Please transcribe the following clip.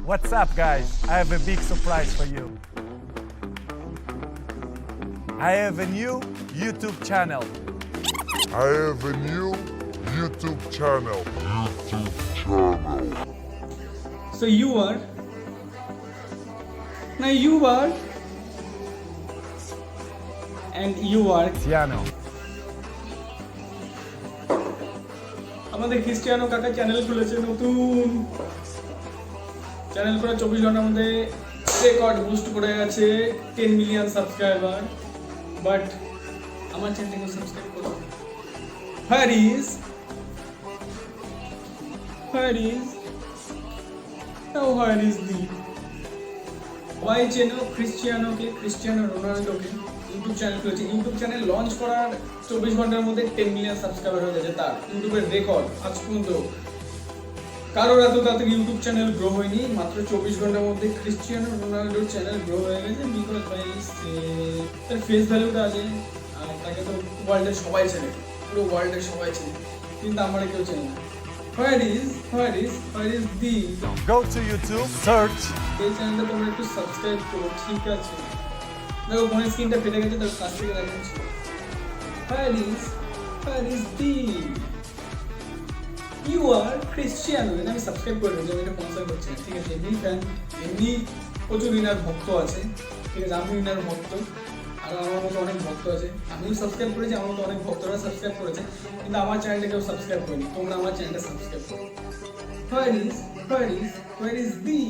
What's up, guys? I have a big surprise for you. I have a new YouTube channel. I have a new YouTube channel. So you are. Now you are. And you are. Cristiano. আমাদের Cristiano কাকা channel খুলেছে নতুন channel করে 24 ঘন্টার মধ্যে record boost করে গেছে 10 million subscriber but আমার চ্যানেলটাকে সাবস্ক্রাইব করো Where is the why চেনো ক্রিস্টিয়ানো রোনাল্ডোকে ইউটিউব চ্যানেল খুলেছে ইউটিউব চ্যানেল লঞ্চ করার 24 ঘন্টার মধ্যে 10 মিলিয়ন সাবস্ক্রাইবার হয়ে গেছে তার ইউটিউবের রেকর্ড আজ পর্যন্ত কারোর এত তাড়াতাড়ি ইউটিউব চ্যানেল গ্রো হয়নি মাত্র 24 ঘন্টার মধ্যে ক্রিস্টিয়ানো রোনাল্ডোর চ্যানেল গ্রো হয়ে গেছে বিকজ ভাই তার ফেস ভ্যালুটা আছে আর তাকে তো ওয়ার্ল্ডের সবাই চেনে পুরো ওয়ার্ল্ডের সবাই চেনে কিন্তু আমরা কেউ চেনে না Where is the Go to YouTube, search. এই চ্যানেলটা তোমরা একটু সাবস্ক্রাইব করো ঠিক আছে দেখো ফোনের স্ক্রিনটা ফেটে গেছে তার কাছ থেকে দেখাচ্ছি Where is the You are Cristiano এটা আমি সাবস্ক্রাইব করে দিই আমি এটা স্পন্সর করছি না ঠিক আছে এমনি ফ্যান এমনি প্রচুর উইনার ভক্ত আছে ঠিক আছে আমি উইনার ভক্ত আর আমার মতো অনেক ভক্ত আছে আমিও সাবস্ক্রাইব করেছি আমার মতো অনেক ভক্তরা সাবস্ক্রাইব করেছে কিন্তু আমার চ্যানেলটা কেউ সাবস্ক্রাইব করেনি তোমরা আমার চ্যানেলটা সাবস্ক্রাইব করো Where is the